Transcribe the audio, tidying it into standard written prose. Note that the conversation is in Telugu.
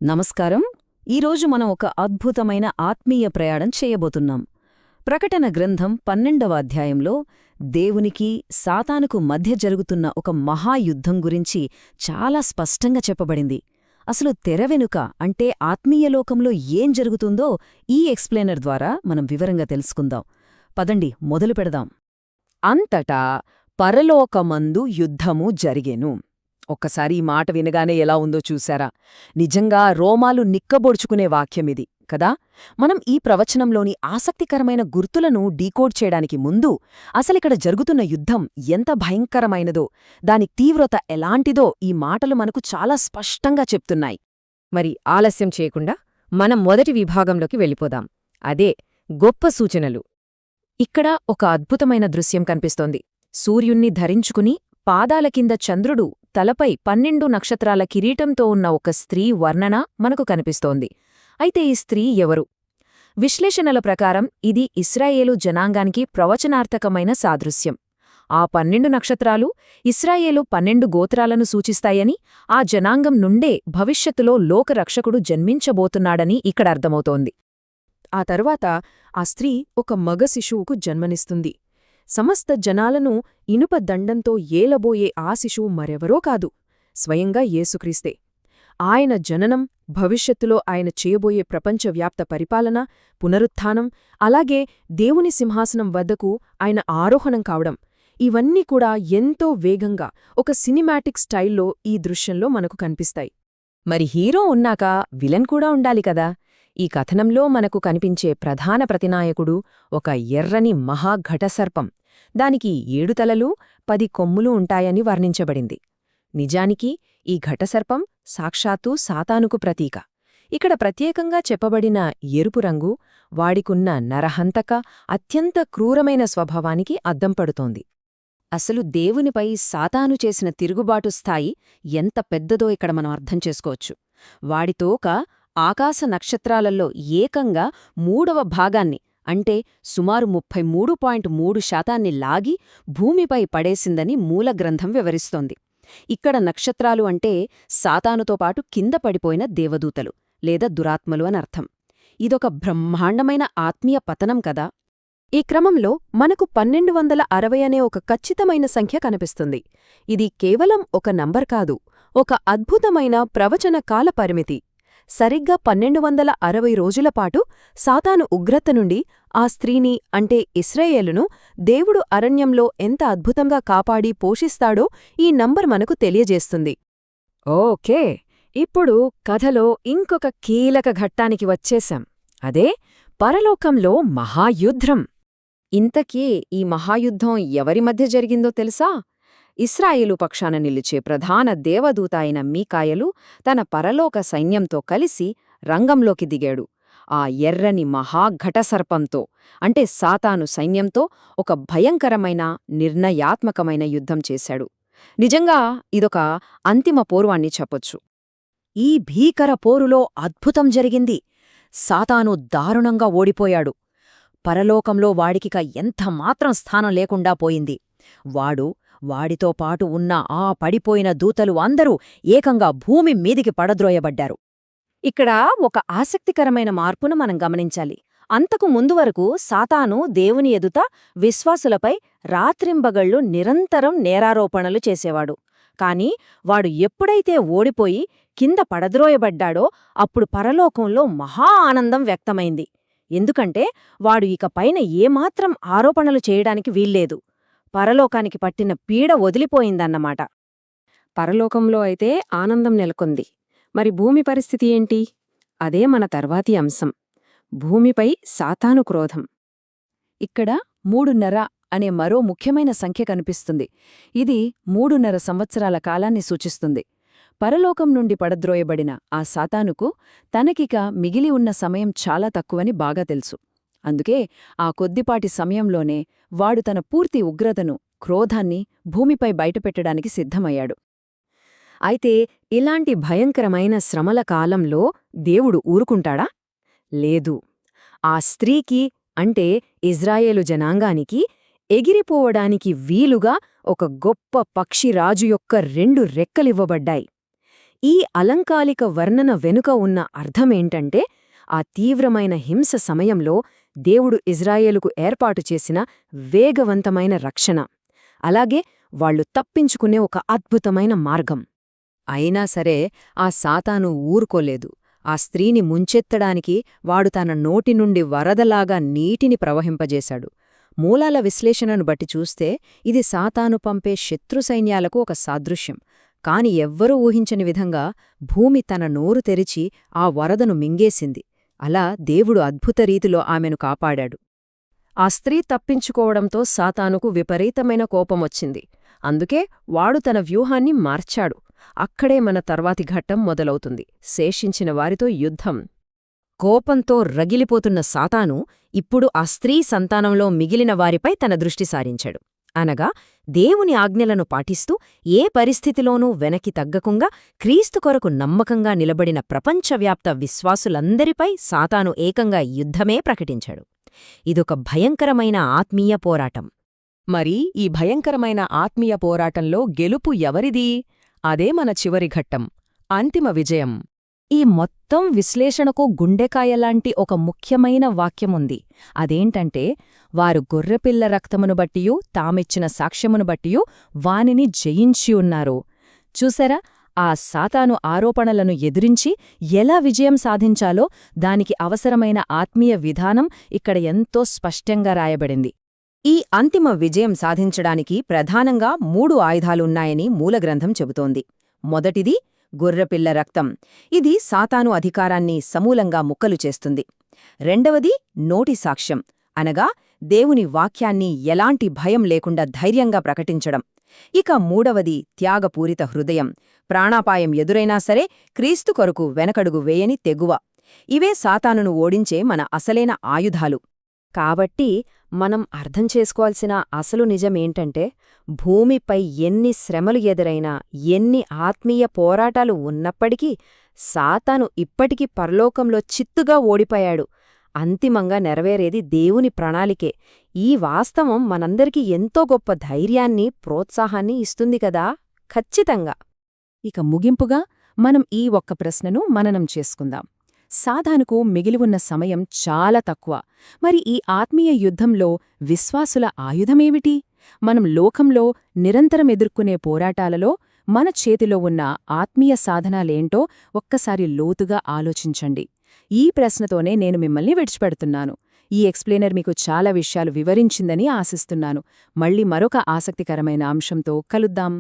నమస్కారం. ఈరోజు మనం ఒక అద్భుతమైన ఆత్మీయ ప్రయాణం చేయబోతున్నాం. ప్రకటన గ్రంథం 12వ అధ్యాయంలో దేవునికి సాతానుకు మధ్య జరుగుతున్న ఒక మహాయుద్ధం గురించి చాలా స్పష్టంగా చెప్పబడింది. అసలు తెర వెనుక అంటే ఆత్మీయలోకంలో ఏం జరుగుతుందో ఈ ఎక్స్ప్లెయినర్ ద్వారా మనం వివరంగా తెలుసుకుందాం. పదండి మొదలు పెడదాం. అంతటా పరలోకమందు యుద్ధము జరిగెను. ఒక్కసారి ఈ మాట వినగానే ఎలా ఉందో చూశారా? నిజంగా రోమాలు నిక్కబొడుచుకునే వాక్యమిది కదా. మనం ఈ ప్రవచనంలోని ఆసక్తికరమైన గుర్తులను డీకోడ్ చేయడానికి ముందు అసలిక్కడ జరుగుతున్న యుద్ధం ఎంత భయంకరమైనదో, దాని తీవ్రత ఎలాంటిదో ఈ మాటలు మనకు చాలా స్పష్టంగా చెప్తున్నాయి. మరి ఆలస్యం చేయకుండా మనం మొదటి విభాగంలోకి వెళ్ళిపోదాం. అదే గొప్ప సూచనలు. ఇక్కడ ఒక అద్భుతమైన దృశ్యం కనిపిస్తోంది. సూర్యుణ్ణి ధరించుకుని పాదాల కింద చంద్రుడు, తలపై 12 నక్షత్రాల కిరీటంతో ఉన్న ఒక స్త్రీ వర్ణన మనకు కనిపిస్తోంది. అయితే ఈ స్త్రీ ఎవరు? విశ్లేషణల ప్రకారం ఇది ఇశ్రాయేలు జనాంగానికి ప్రవచనార్థకమైన సాదృశ్యం. ఆ 12 నక్షత్రాలు ఇశ్రాయేలు 12 గోత్రాలను సూచిస్తాయని, ఆ జనాంగం నుండే భవిష్యత్తులో లోకరక్షకుడు జన్మించబోతున్నాడని ఇక్కడ అర్థమవుతోంది. ఆ తర్వాత ఆ స్త్రీ ఒక మగ శిశువుకు జన్మనిస్తుంది. సమస్త జనాలను ఇనుప దండంతో ఏలబోయే ఆ శిశువు మరెవరో కాదు, స్వయంగా యేసుక్రీస్తే. ఆయన జననం, భవిష్యత్తులో ఆయన చేయబోయే ప్రపంచవ్యాప్త పరిపాలన, పునరుత్థానం, అలాగే దేవుని సింహాసనం వద్దకు ఆయన ఆరోహణం కావడం, ఇవన్నీ కూడా ఎంతో వేగంగా ఒక సినిమాటిక్ స్టైల్లో ఈ దృశ్యంలో మనకు కనిపిస్తాయి. మరి హీరో ఉన్నాక విలన్ కూడా ఉండాలి కదా. ఈ కథనంలో మనకు కనిపించే ప్రధాన ప్రతినాయకుడు ఒక ఎర్రని మహాఘటసర్పం. దానికి 7 తలలు 10 కొమ్ములు ఉంటాయని వర్ణించబడింది. నిజానికి ఈ ఘటసర్పం సాక్షాత్తూ సాతానుకు ప్రతీక. ఇక్కడ ప్రత్యేకంగా చెప్పబడిన ఎరుపు రంగు వాడికున్న నరహంతక, అత్యంత క్రూరమైన స్వభావానికి అద్దం పడుతోంది. అసలు దేవునిపై సాతాను చేసిన తిరుగుబాటు స్థాయి ఎంత పెద్దదో ఇక్కడ మనం అర్థం చేసుకోవచ్చు. వాడితోక ఆకాశ నక్షత్రాలలో ఏకంగా 3వ భాగాన్ని అంటే సుమారు 33.3% లాగి భూమిపై పడేసిందని మూలగ్రంథం వివరిస్తోంది. ఇక్కడ నక్షత్రాలు అంటే సాతానుతో పాటు కింద పడిపోయిన దేవదూతలు లేదా దురాత్మలు అనర్థం. ఇదొక బ్రహ్మాండమైన ఆత్మీయ పతనం కదా. ఈ క్రమంలో మనకు 1260 అనే ఒక ఖచ్చితమైన సంఖ్య కనిపిస్తుంది. ఇది కేవలం ఒక నంబర్ కాదు, ఒక అద్భుతమైన ప్రవచన కాలపరిమితి. సరిగ్గా 1260 రోజులపాటు సాతాను ఉగ్రత నుండి ఆ స్త్రీని అంటే ఇశ్రాయేలును దేవుడు అరణ్యంలో ఎంత అద్భుతంగా కాపాడి పోషిస్తాడో ఈ నంబర్ మనకు తెలియజేస్తుంది. ఓకే, ఇప్పుడు కథలో ఇంకొక కీలక ఘట్టానికి వచ్చేశాం. అదే పరలోకంలో మహాయుద్ధం. ఇంతకీ ఈ మహాయుద్ధం ఎవరి మధ్య జరిగిందో తెలుసా? ఇశ్రాయేలు పక్షాన నిలిచే ప్రధాన దేవదూత అయిన మీకాయలు తన పరలోక సైన్యంతో కలిసి రంగంలోకి దిగాడు. ఆ ఎర్రని మహాఘటసర్పంతో అంటే సాతాను సైన్యంతో ఒక భయంకరమైన, నిర్ణయాత్మకమైన యుద్ధం చేశాడు. నిజంగా ఇదొక అంతిమ పోరువాణ్ణి చెప్పొచ్చు. ఈ భీకర పోరులో అద్భుతం జరిగింది. సాతాను దారుణంగా ఓడిపోయాడు. పరలోకంలో వాడికిక ఎంతమాత్రం స్థానం లేకుండా పోయింది. వాడితో పాటు ఉన్న ఆ పడిపోయిన దూతలు అందరూ ఏకంగా భూమి మీదికి పడద్రోయబడ్డారు. ఇక్కడ ఒక ఆసక్తికరమైన మార్పును మనం గమనించాలి. అంతకు ముందు వరకు సాతాను దేవుని ఎదుట విశ్వాసులపై రాత్రింబగళ్లు నిరంతరం నేరారోపణలు చేసేవాడు. కాని వాడు ఎప్పుడైతే ఓడిపోయి కింద పడద్రోయబడ్డాడో అప్పుడు పరలోకంలో మహా ఆనందం వ్యక్తమైంది. ఎందుకంటే వాడు ఇకపైన ఏమాత్రం ఆరోపణలు చేయడానికి వీల్లేదు. పరలోకానికి పట్టిన పీడ వదిలిపోయిందన్నమాట. పరలోకంలో అయితే ఆనందం నెలకొంది. మరి భూమి పరిస్థితి ఏంటి? అదే మన తర్వాతి అంశం. భూమిపై సాతాను క్రోధం. ఇక్కడ 3.5 అనే మరో ముఖ్యమైన సంఖ్య కనిపిస్తుంది. ఇది 3.5 సంవత్సరాల కాలాన్ని సూచిస్తుంది. పరలోకం నుండి పడద్రోయబడిన ఆ సాతానుకు తనకిక మిగిలి ఉన్న సమయం చాలా తక్కువని బాగా తెలుసు. అందుకే ఆ కొద్దిపాటి సమయంలోనే వాడు తన పూర్తి ఉగ్రతను, క్రోధాన్ని భూమిపై బయటపెట్టడానికి సిద్ధమయ్యాడు. అయితే ఇలాంటి భయంకరమైన శ్రమల కాలంలో దేవుడు ఊరుకుంటాడా? లేదు. ఆ స్త్రీకి అంటే ఇజ్రాయేలు జనాంగానికి ఎగిరిపోవడానికి వీలుగా ఒక గొప్ప పక్షిరాజు యొక్క 2 రెక్కలివ్వబడ్డాయి. ఈ అలంకాలిక వర్ణన వెనుక ఉన్న అర్థమేంటంటే ఆ తీవ్రమైన హింస సమయంలో దేవుడు ఇజ్రాయేలుకు ఏర్పాటు చేసిన వేగవంతమైన రక్షణ, అలాగే వాళ్లు తప్పించుకునే ఒక అద్భుతమైన మార్గం. అయినా సరే ఆ సాతాను ఊరుకోలేదు. ఆ స్త్రీని ముంచెత్తడానికి వాడు తన నోటి నుండి వరదలాగా నీటిని ప్రవహింపజేశాడు. మూలాల విశ్లేషణను బట్టి చూస్తే ఇది సాతాను పంపే శత్రు సైన్యాలకు ఒక సాదృశ్యం. కాని ఎవ్వరూ ఊహించని విధంగా భూమి తన నోరు తెరిచి ఆ వరదను మింగేసింది. అలా దేవుడు అద్భుత రీతిలో ఆమెను కాపాడాడు. ఆ స్త్రీ తప్పించుకోవడంతో సాతానుకు విపరీతమైన కోపమొచ్చింది. అందుకే వాడు తన వ్యూహాన్ని మార్చాడు. అక్కడే మన తర్వాతి ఘట్టం మొదలవుతుంది, శేషించిన వారితో యుద్ధం. కోపంతో రగిలిపోతున్న సాతాను ఇప్పుడు ఆ స్త్రీ సంతానంలో మిగిలిన వారిపై తన దృష్టి సారించాడు. అనగా దేవుని ఆజ్ఞలను పాటిస్తూ ఏ పరిస్థితిలోనూ వెనక్కి తగ్గకుండా క్రీస్తు కొరకు నమ్మకంగా నిలబడిన ప్రపంచవ్యాప్త విశ్వాసులందరిపై సాతాను ఏకంగా యుద్ధమే ప్రకటించాడు. ఇదొక భయంకరమైన ఆత్మీయ పోరాటం. మరి ఈ భయంకరమైన ఆత్మీయ పోరాటంలో గెలుపు ఎవరిది? అదే మన చివరి ఘట్టం, అంతిమ విజయం. ఈ మొత్తం విశ్లేషణకు గుండెకాయలాంటి ఒక ముఖ్యమైన వాక్యముంది. అదేంటంటే, వారు గొర్రెపిల్ల రక్తమును బట్టియూ తామిచ్చిన సాక్ష్యమును బట్టియూ వానిని జయించియున్నారు. చూసారా, ఆ సాతాను ఆరోపణలను ఎదిరించి ఎలా విజయం సాధించాలో దానికి అవసరమైన ఆత్మీయ విధానం ఇక్కడ ఎంతో స్పష్టంగా రాయబడింది. ఈ అంతిమ విజయం సాధించడానికి ప్రధానంగా 3 ఆయుధాలున్నాయని మూలగ్రంథం చెబుతోంది. మొదటిది గొర్రెపిల్ల రక్తం. ఇది సాతాను అధికారాన్ని సమూలంగా ముక్కలు చేస్తుంది. రెండవది నోటి సాక్ష్యం, అనగా దేవుని వాక్యాన్ని ఎలాంటి భయం లేకుండా ధైర్యంగా ప్రకటించడం. ఇక మూడవది త్యాగపూరిత హృదయం, ప్రాణాపాయం ఎదురైనా సరే క్రీస్తు కొరకు వెనకడుగు వేయని తెగువ. ఇవే సాతానును ఓడించే మన అసలైన ఆయుధాలు. కాబట్టి మనం అర్థం చేసుకోవాల్సిన అసలు నిజమేంటంటే, భూమిపై ఎన్ని శ్రమలు ఎదురైనా, ఎన్ని ఆత్మీయ పోరాటాలు ఉన్నప్పటికీ సాతాను ఇప్పటికీ పరలోకంలో చిత్తుగా ఓడిపోయాడు. అంతిమంగా నెరవేరేది దేవుని ప్రణాళికే. ఈ వాస్తవం మనందరికీ ఎంతో గొప్ప ధైర్యాన్ని, ప్రోత్సాహాన్ని ఇస్తుంది కదా. ఖచ్చితంగా. ఇక ముగింపుగా మనం ఈ ఒక్క ప్రశ్నను మననం చేసుకుందాం. సాతానుకు మిగిలివున్న సమయం చాలా తక్కువ. మరి ఈ ఆత్మీయ యుద్ధంలో విశ్వాసుల ఆయుధమేమిటి? మనం లోకంలో నిరంతరం ఎదుర్కొనే పోరాటాలలో మన చేతిలో ఉన్న ఆత్మీయ సాధనాలేంటో ఒక్కసారి లోతుగా ఆలోచించండి. ఈ ప్రశ్నతోనే నేను మిమ్మల్ని విడిచిపెడుతున్నాను. ఈ ఎక్స్ప్లెయినర్ మీకు చాలా విషయాలు వివరించిందని ఆశిస్తున్నాను. మళ్ళీ మరొక ఆసక్తికరమైన అంశంతో కలుద్దాం.